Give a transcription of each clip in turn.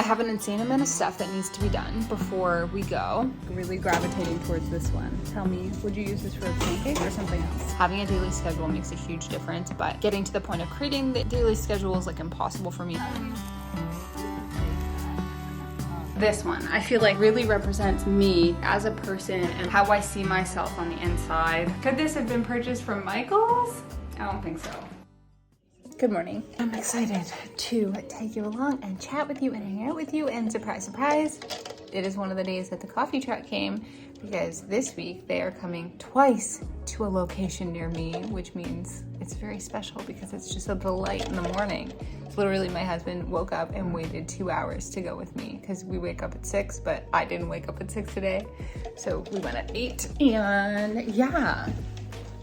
have an insane amount of stuff that needs to be done before we go. Really gravitating towards this one. Tell me, would you use this for a pancake or something else? Having a daily schedule makes a huge difference, but getting to the point of creating the daily schedule is like impossible for me. This one, I feel like really represents me as a person and how I see myself on the inside. Could this have been purchased from Michael's? I don't think so. Good morning. I'm excited to take you along and chat with you and hang out with you, and surprise, surprise, it is one of the days that the coffee truck came, because this week they are coming twice to a location near me, which means it's very special because it's just a delight in the morning. Literally, my husband woke up and waited 2 hours to go with me because we wake up at 6, but I didn't wake up at 6 today. So we went at 8, and yeah,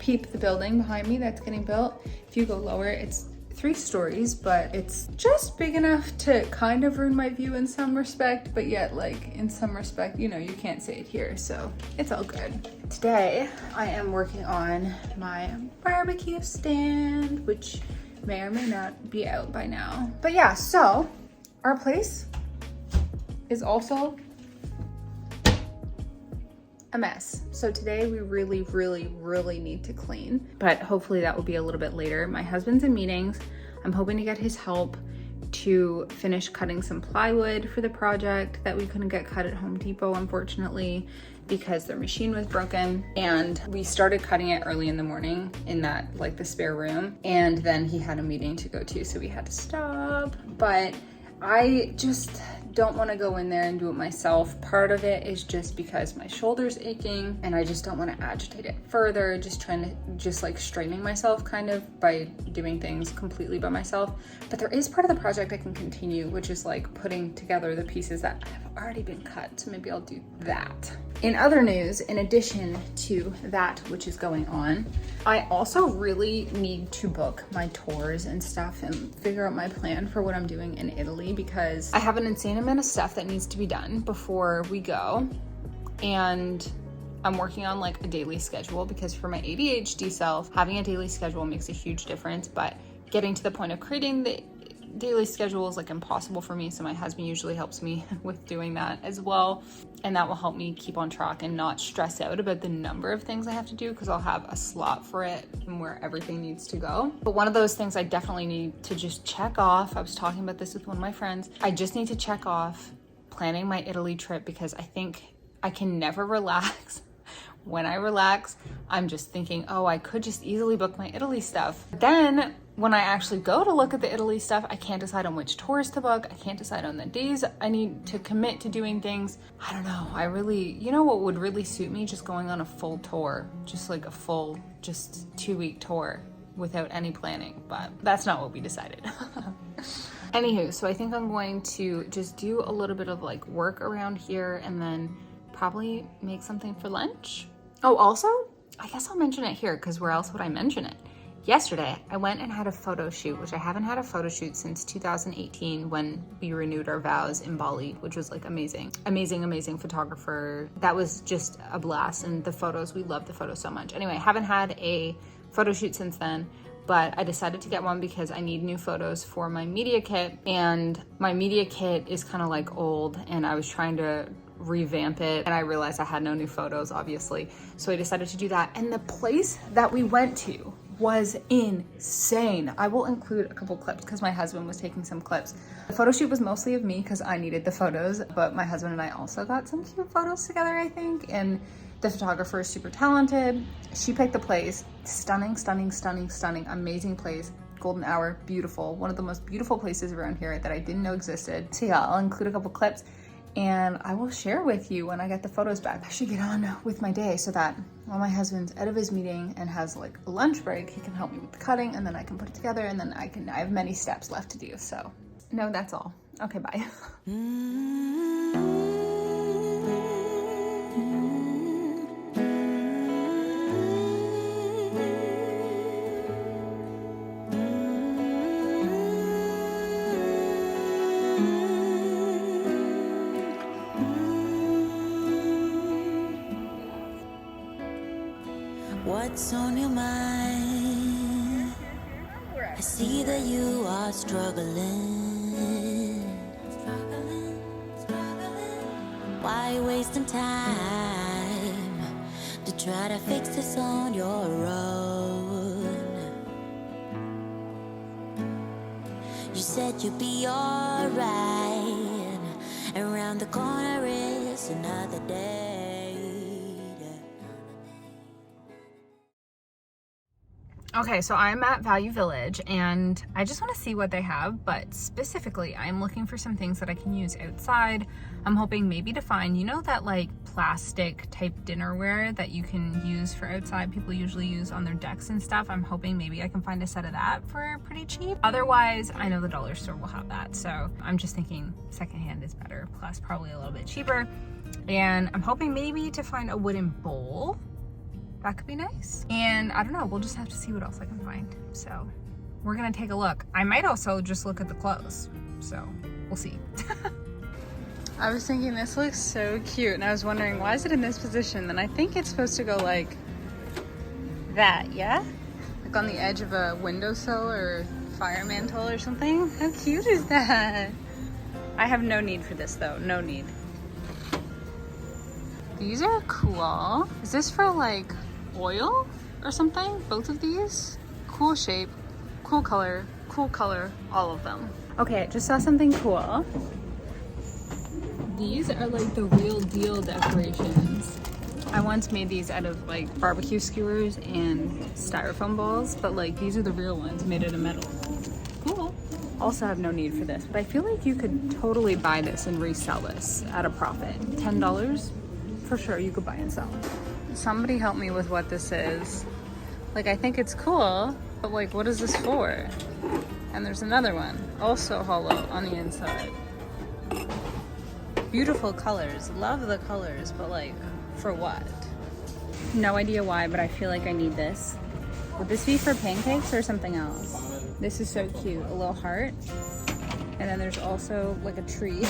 peep the building behind me that's getting built. If you go lower, it's 3 stories, but it's just big enough to kind of ruin my view in some respect, but yet like in some respect, you know, you can't say it here, so it's all good. Today, I am working on my barbecue stand, which may or may not be out by now. But yeah, so our place is also a mess. So today we really need to clean, but hopefully that will be a little bit later. My husband's in meetings. I'm hoping to get his help to finish cutting some plywood for the project that we couldn't get cut at Home Depot, unfortunately, because their machine was broken. And we started cutting it early in the morning in that, like, the spare room. And then he had a meeting to go to, so we had to stop. But I just don't want to go in there and do it myself. Part of it is just because my shoulder's aching and I just don't want to agitate it further, just trying to like straining myself kind of by doing things completely by myself. But there is part of the project I can continue, which is like putting together the pieces that have already been cut. So maybe I'll do that. In other news, in addition to that which is going on, I also really need to book my tours and stuff and figure out my plan for what I'm doing in Italy, because I have an insane amount of stuff that needs to be done before we go. And I'm working on like a daily schedule, because for my ADHD self, having a daily schedule makes a huge difference, but getting to the point of creating the daily schedule is like impossible for me. So my husband usually helps me with doing that as well. And that will help me keep on track and not stress out about the number of things I have to do, because I'll have a slot for it and where everything needs to go. But one of those things I definitely need to just check off, I was talking about this with one of my friends, I just need to check off planning my Italy trip, because I think I can never relax. When I relax, I'm just thinking, oh, I could just easily book my Italy stuff. Then when I actually go to look at the Italy stuff, I can't decide on which tours to book. I can't decide on the days I need to commit to doing things. I don't know. You know what would really suit me? Just going on a full tour, just like a full, just 2-week tour without any planning, but that's not what we decided. Anywho, so I think I'm going to just do a little bit of like work around here and then probably make something for lunch. Oh, also, I guess I'll mention it here, because where else would I mention it? Yesterday, I went and had a photo shoot, which I haven't had a photo shoot since 2018 when we renewed our vows in Bali, which was like amazing. Amazing photographer. That was just a blast. And the photos, we loved the photos so much. Anyway, I haven't had a photo shoot since then, but I decided to get one because I need new photos for my media kit. And my media kit is kind of like old, and I was trying to revamp it, and I realized I had no new photos, obviously. So I decided to do that. And the place that we went to was insane. I will include a couple clips because my husband was taking some clips. The photo shoot was mostly of me because I needed the photos, but my husband and I also got some cute photos together, I think. And the photographer is super talented. She picked the place. Stunning, amazing place. Golden hour, beautiful. One of the most beautiful places around here that I didn't know existed. So yeah, I'll include a couple clips and I will share with you when I get the photos back. I should get on with my day so that while my husband's out of his meeting and has like a lunch break, he can help me with the cutting, and then I can put it together, and then I have many steps left to do. So no, that's all. Okay, bye. What's on your mind? I see that you are struggling. Why you wasting time to try to fix this on your own? You said you'd be alright, and round the corner is another day. Okay, so I'm at Value Village and I just want to see what they have, but specifically I'm looking for some things that I can use outside. I'm hoping maybe to find, you know, that like plastic type dinnerware that you can use for outside, people usually use on their decks and stuff. I'm hoping maybe I can find a set of that for pretty cheap. Otherwise, I know the dollar store will have that. So I'm just thinking secondhand is better, plus probably a little bit cheaper. And I'm hoping maybe to find a wooden bowl. That could be nice. And I don't know, we'll just have to see what else I can find. So we're gonna take a look. I might also just look at the clothes. So we'll see. I was thinking this looks so cute and I was wondering why is it in this position? And I think it's supposed to go like that, yeah? Like on the edge of a windowsill or fire mantle or something. How cute is that? I have no need for this though, no need. These are cool. Is this for like oil or something? Both of these? Cool shape, cool color, all of them. Okay, I just saw something cool. These are like the real deal decorations. I once made these out of like barbecue skewers and styrofoam balls, but like these are the real ones made out of metal. Cool. Also have no need for this, but I feel like you could totally buy this and resell this at a profit. $10? For sure, you could buy and sell. Somebody help me with what this is. Like, I think it's cool, but like, what is this for? And there's another one, also hollow on the inside. Beautiful colors, love the colors, but like, for what? No idea why, but I feel like I need this. Would this be for pancakes or something else? This is so cute, a little heart. And then there's also like a tree.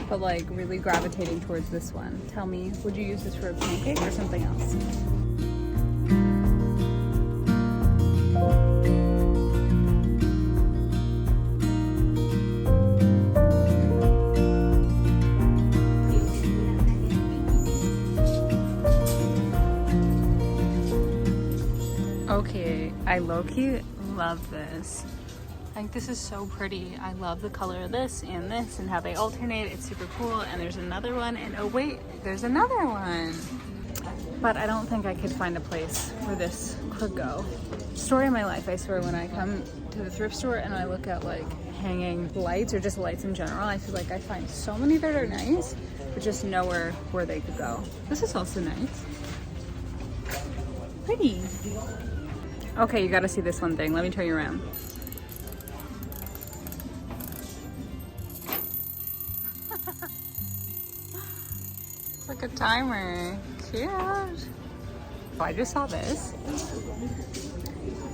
But like really gravitating towards this one. Tell me, would you use this for a pancake or something else? Okay, I low-key love this. I think this is so pretty. I love the color of this and how they alternate. It's super cool. And there's another one, and oh wait, there's another one. But I don't think I could find a place where this could go. Story of my life, I swear, when I come to the thrift store and I look at like hanging lights or just lights in general, I feel like I find so many that are nice, but just nowhere where they could go. This is also nice. Pretty. Okay, you gotta see this one thing. Let me turn you around. Like a timer. Cute. Oh, I just saw this.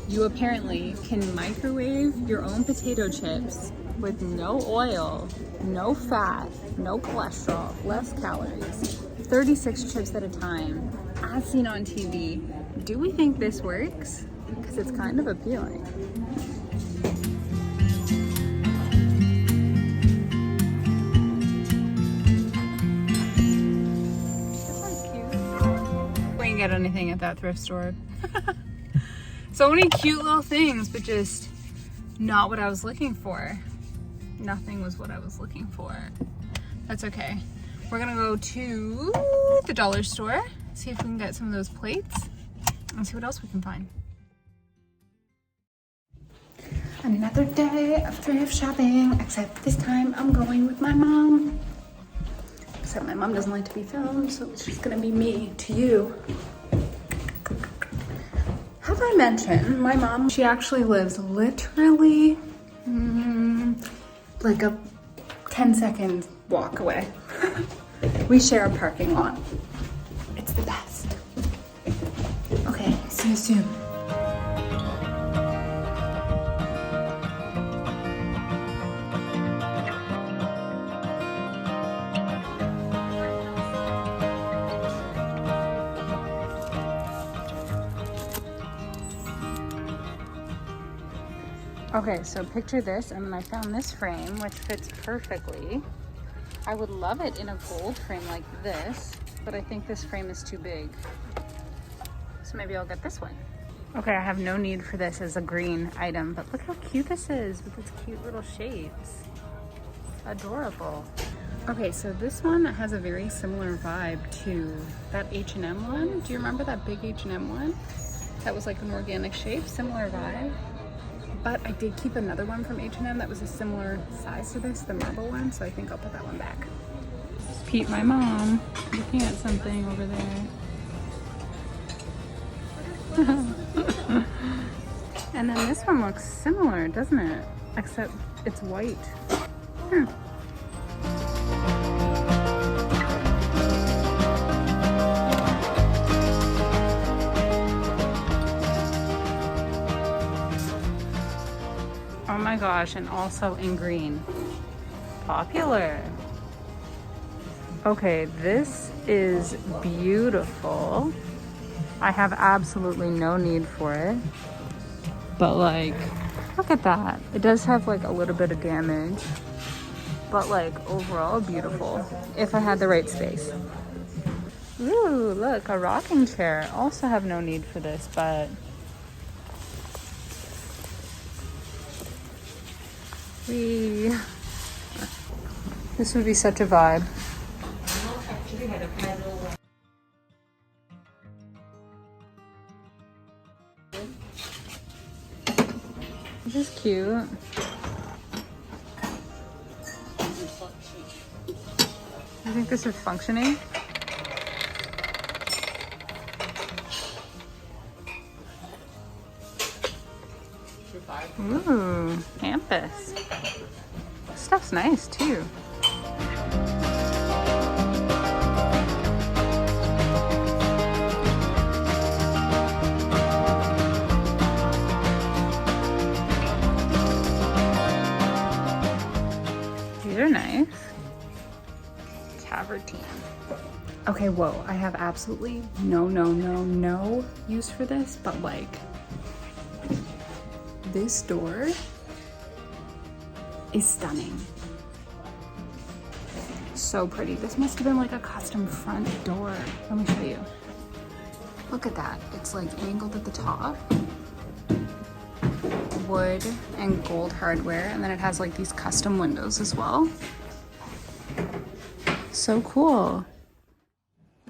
You apparently can microwave your own potato chips with no oil, no fat, no cholesterol, less calories. 36 chips at a time, as seen on TV. Do we think this works? Because it's kind of appealing. Get anything at that thrift store. So many cute little things, but just not what I was looking for. Nothing was what I was looking for. That's okay. We're gonna go to the dollar store, see if we can get some of those plates, and see what else we can find. Another day of thrift shopping, except this time I'm going with my mom. Except my mom doesn't like to be filmed, so it's just gonna be me to you. Have I mentioned my mom? She actually lives literally like a 10-second walk away. We share a parking lot. It's the best. Okay, see you soon. Okay, so picture this, and then I found this frame, which fits perfectly. I would love it in a gold frame like this, but I think this frame is too big. So maybe I'll get this one. Okay, I have no need for this as a green item, but look how cute this is with its cute little shapes. Adorable. Okay, so this one has a very similar vibe to that H&M one. Do you remember that big H&M one? That was like an organic shape, similar vibe. But I did keep another one from H&M that was a similar size to this, the marble one, so I think I'll put that one back. Pete, my mom, looking at something over there. And then this one looks similar, doesn't it? Except it's white. Oh my gosh, and also in green. Popular. Okay, this is beautiful. I have absolutely no need for it. But like, look at that. It does have like a little bit of damage, but like overall beautiful if I had the right space. Ooh, look, a rocking chair. Also have no need for this, but this would be such a vibe. This is cute. You think this is functioning? Ooh, campus. This stuff's nice too. These are nice. Tavertine. Okay, whoa, I have absolutely no use for this, but like, this door is stunning. So pretty. This must have been like a custom front door. Let me show you. Look at that. It's like angled at the top. Wood and gold hardware, and then it has like these custom windows as well. So cool.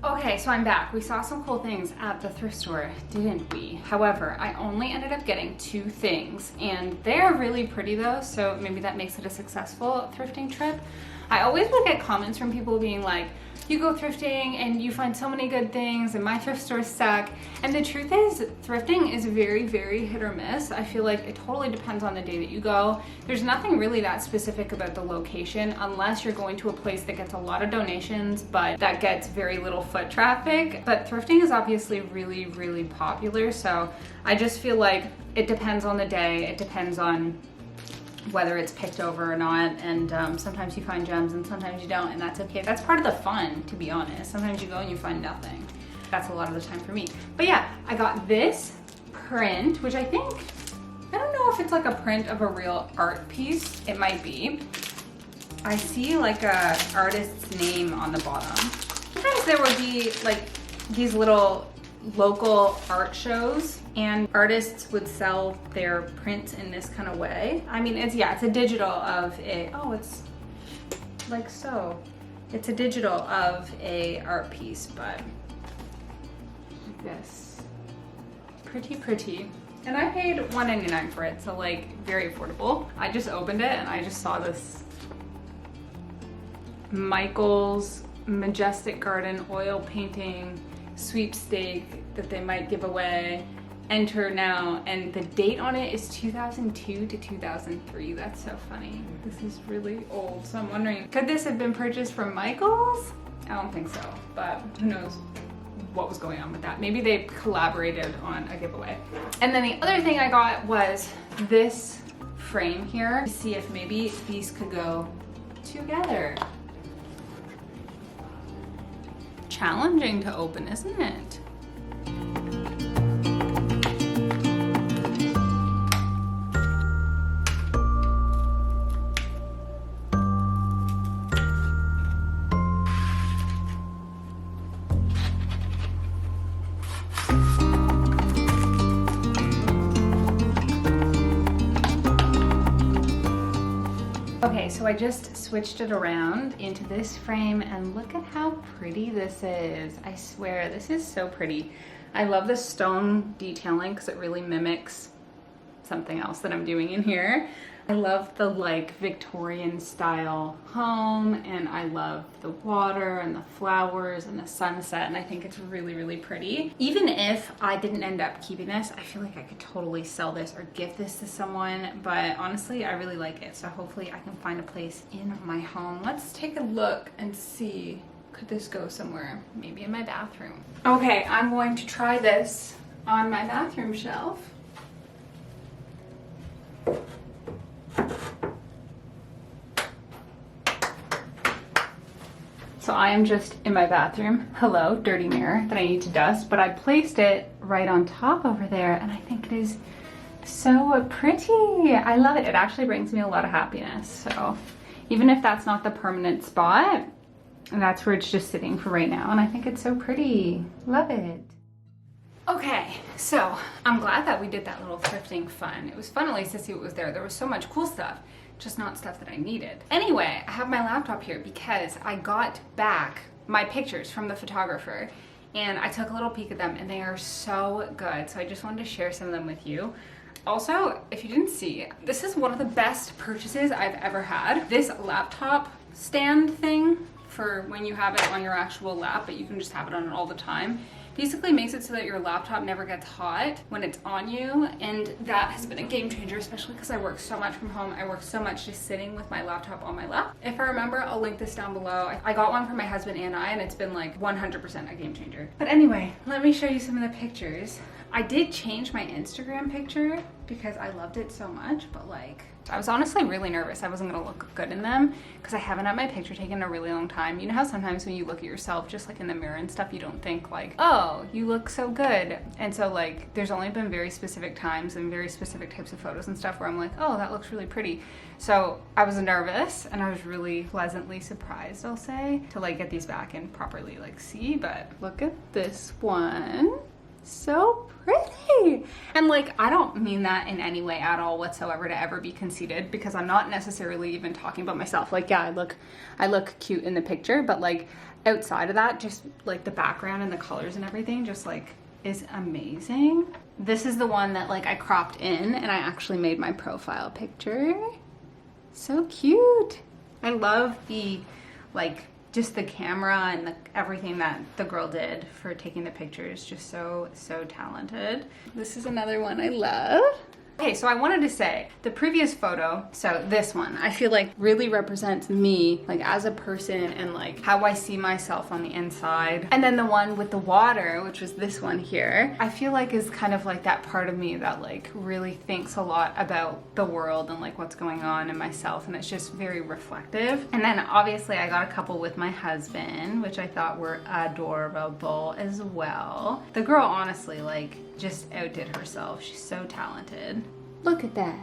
Okay, so I'm back. We saw some cool things at the thrift store, didn't we? However, I only ended up getting 2 things, and they're really pretty though, so maybe that makes it a successful thrifting trip. I always would get comments from people being like, you go thrifting and you find so many good things and my thrift stores suck. And the truth is, thrifting is very hit or miss. I feel like it totally depends on the day that you go. There's nothing really that specific about the location unless you're going to a place that gets a lot of donations, but that gets very little foot traffic. But thrifting is obviously really popular. So I just feel like it depends on the day. It depends on whether it's picked over or not, and sometimes you find gems and sometimes you don't, and that's okay. That's part of the fun, to be honest. Sometimes you go and you find nothing. That's a lot of the time for me. But yeah, I got this print, which I don't know if it's like a print of a real art piece. It might be. I see like a artist's name on the bottom. Sometimes there would be like these little local art shows and artists would sell their prints in this kind of way. I mean, it's a digital of a, oh, it's like so. It's a digital of a art piece, but like this. Pretty. And I paid $1.99 for it, so like very affordable. I just opened it and I just saw this Michael's Majestic Garden oil painting sweepstake that they might give away. Enter now, and the date on it is 2002 to 2003. That's so funny. This is really old, so I'm wondering, could this have been purchased from Michael's? I don't think so, but who knows what was going on with that. Maybe they collaborated on a giveaway. And then the other thing I got was this frame here to see if maybe these could go together. Challenging to open, isn't it? Okay, so I just switched it around into this frame and look at how pretty this is. I swear, this is so pretty. I love the stone detailing because it really mimics something else that I'm doing in here. I love the like Victorian style home, and I love the water and the flowers and the sunset, and I think it's really, really pretty. Even if I didn't end up keeping this, I feel like I could totally sell this or give this to someone, but honestly, I really like it. So hopefully I can find a place in my home. Let's take a look and see, could this go somewhere? Maybe in my bathroom. Okay, I'm going to try this on my bathroom shelf. So I am just in my bathroom. Hello, dirty mirror that I need to dust, but I placed it right on top over there, and I think it is so pretty. I love it. It actually brings me a lot of happiness. So even if that's not the permanent spot, that's where it's just sitting for right now, and I think it's so pretty. Love it. Okay, so I'm glad that we did that little thrifting fun. It was fun at least to see what was there. There was so much cool stuff, just not stuff that I needed. Anyway, I have my laptop here because I got back my pictures from the photographer and I took a little peek at them, and they are so good. So I just wanted to share some of them with you. Also, if you didn't see, this is one of the best purchases I've ever had. This laptop stand thing for when you have it on your actual lap, but you can just have it on all the time. Basically makes it so that your laptop never gets hot when it's on you, and that has been a game changer, especially because I work so much from home. I work so much just sitting with my laptop on my lap. If I remember, I'll link this down below. I got one for my husband and I, and it's been like 100% a game changer. But anyway, let me show you some of the pictures. I did change my Instagram picture because I loved it so much, but like, I was honestly really nervous I wasn't gonna look good in them because I haven't had my picture taken in a really long time. You know how sometimes when you look at yourself just like in the mirror and stuff, you don't think like, oh, you look so good. And so like, there's only been very specific times and very specific types of photos and stuff where I'm like, oh, that looks really pretty. So I was nervous and I was really pleasantly surprised, I'll say, to like get these back and properly like see. But look at this one. So pretty. And like, I don't mean that in any way at all whatsoever to ever be conceited, because I'm not necessarily even talking about myself. Like, yeah, I look cute in the picture, but like outside of that, just like the background and the colors and everything just like is amazing. This is the one that like I cropped in and I actually made my profile picture. So cute. I love the like just the camera and everything that the girl did for taking the pictures. Just so talented. This is another one I love. Okay, so I wanted to say the previous photo, so this one, I feel like really represents me, like as a person and like how I see myself on the inside. And then the one with the water, which was this one here, I feel like is kind of like that part of me that like really thinks a lot about the world and like what's going on in myself, and it's just very reflective. And then obviously I got a couple with my husband, which I thought were adorable as well. The girl honestly like just outdid herself. She's so talented. Look at that.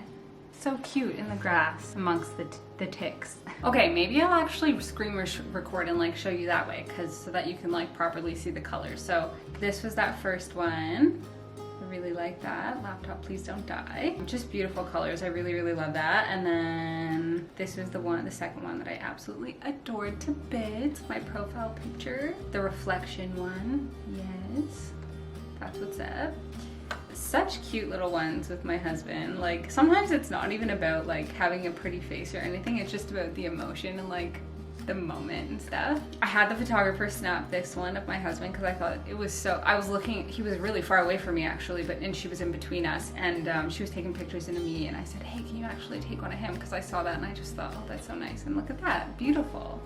So cute in the grass amongst the ticks. Okay, maybe I'll actually screen record and like show you that way, so that you can like properly see the colors. So this was that first one. I really like that. Laptop, please don't die. Just beautiful colors. I really love that. And then this is the second one that I absolutely adored to bits. My profile picture. The reflection one. Yes. That's what's up. Such cute little ones with my husband. Like sometimes it's not even about like having a pretty face or anything, it's just about the emotion and like the moment and stuff. I had the photographer snap this one of my husband because I thought it was so, I was looking, he was really far away from me actually, and she was in between us, and she was taking pictures into me, and I said, hey, can you actually take one of him? Because I saw that and I just thought, oh, that's so nice, and look at that, beautiful.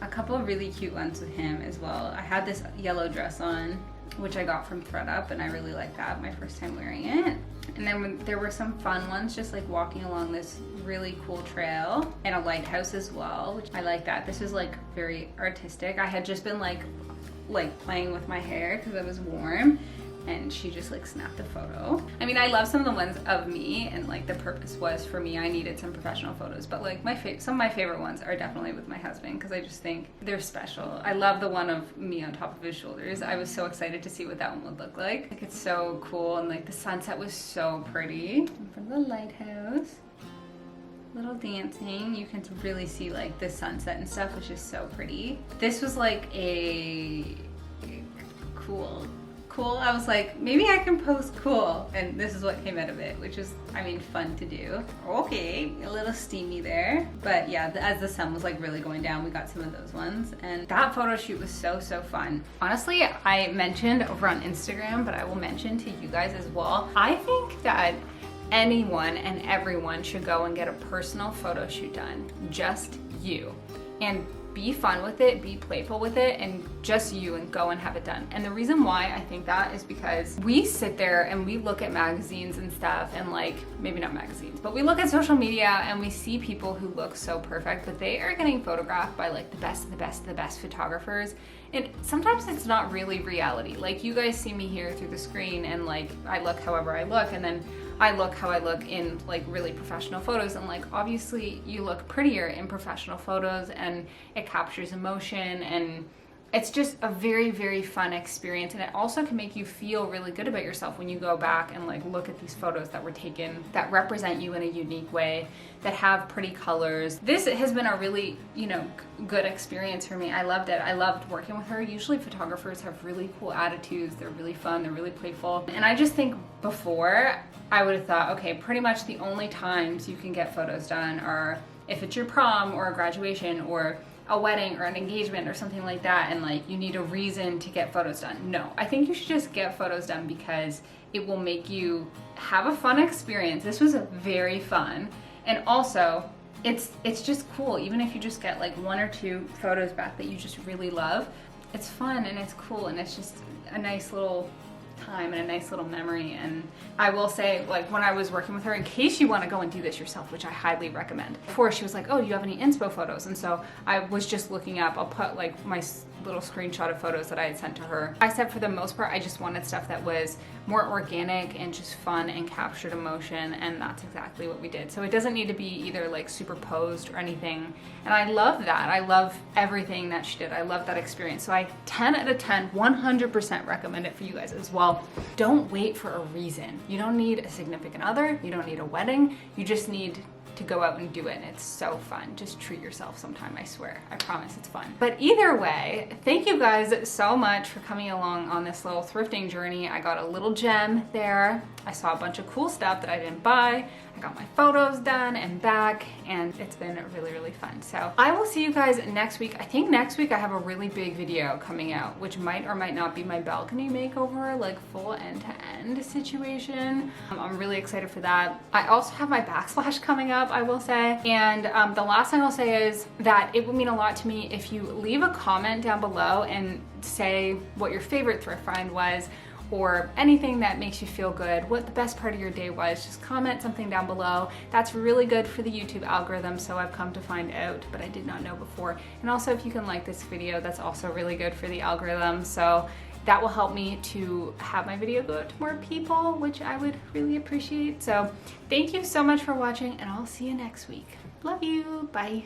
A couple of really cute ones with him as well. I had this yellow dress on, which I got from ThredUp, and I really like that, my first time wearing it. And then there were some fun ones, just like walking along this really cool trail, and a lighthouse as well, which I like that. This is like very artistic. I had just been like playing with my hair because it was warm, and she just like snapped a photo. I mean, I love some of the ones of me, and like the purpose was for me, I needed some professional photos, but like some of my favorite ones are definitely with my husband because I just think they're special. I love the one of me on top of his shoulders. I was so excited to see what that one would look like. Like, it's so cool, and like the sunset was so pretty. And from the lighthouse. little dancing. You can really see like the sunset and stuff, which is so pretty. This was like a cool. I was like, maybe I can post cool, and this is what came out of it, which is, I mean, fun to do. Okay, a little steamy there, but yeah, as the sun was like really going down, we got some of those ones, and that photo shoot was so fun. Honestly, I mentioned over on Instagram, but I will mention to you guys as well. I think that anyone and everyone should go and get a personal photo shoot done, just you, and be fun with it, be playful with it, and just you, and go and have it done. And the reason why I think that is because we sit there and we look at magazines and stuff, and like, maybe not magazines, but we look at social media and we see people who look so perfect, but they are getting photographed by like the best of the best of the best photographers. And sometimes it's not really reality. Like, you guys see me here through the screen, and like, I look however I look, and then I look how I look in like really professional photos, and like obviously you look prettier in professional photos, and it captures emotion, and it's just a very fun experience. And it also can make you feel really good about yourself when you go back and like look at these photos that were taken that represent you in a unique way, that have pretty colors. This has been a really, you know, good experience for me. I loved it. I loved working with her. Usually photographers have really cool attitudes. They're really fun. They're really playful. And I just think before I would have thought, okay, pretty much the only times you can get photos done are if it's your prom or a graduation or a wedding or an engagement or something like that, and like you need a reason to get photos done. No, I think you should just get photos done because it will make you have a fun experience. This was very fun, and also it's just cool. Even if you just get like 1 or 2 photos back that you just really love, it's fun and it's cool, and it's just a nice little time and a nice little memory. And I will say, like, when I was working with her, in case you want to go and do this yourself, which I highly recommend, before she was like, oh, do you have any inspo photos? And so I was just looking up, I'll put like my little screenshot of photos that I had sent to her. I said for the most part, I just wanted stuff that was more organic and just fun and captured emotion, and that's exactly what we did. So it doesn't need to be either like super posed or anything. And I love that. I love everything that she did. I love that experience. So I 10 out of 10, 100% recommend it for you guys as well. Don't wait for a reason. You don't need a significant other. You don't need a wedding. You just need to go out and do it, and it's so fun. Just treat yourself sometime, I swear. I promise it's fun. But either way, thank you guys so much for coming along on this little thrifting journey. I got a little gem there. I saw a bunch of cool stuff that I didn't buy. I got my photos done and back, and it's been really fun. So I will see you guys next week. I think next week I have a really big video coming out, which might or might not be my balcony makeover, like full end-to-end situation. I'm really excited for that. I also have my backsplash coming up, I will say. And the last thing I'll say is that it would mean a lot to me if you leave a comment down below and say what your favorite thrift find was, or anything that makes you feel good, what the best part of your day was. Just comment something down below. That's really good for the YouTube algorithm, so I've come to find out, but I did not know before. And also, if you can like this video, that's also really good for the algorithm, so that will help me to have my video go out to more people, which I would really appreciate. So thank you so much for watching, and I'll see you next week. Love you, bye.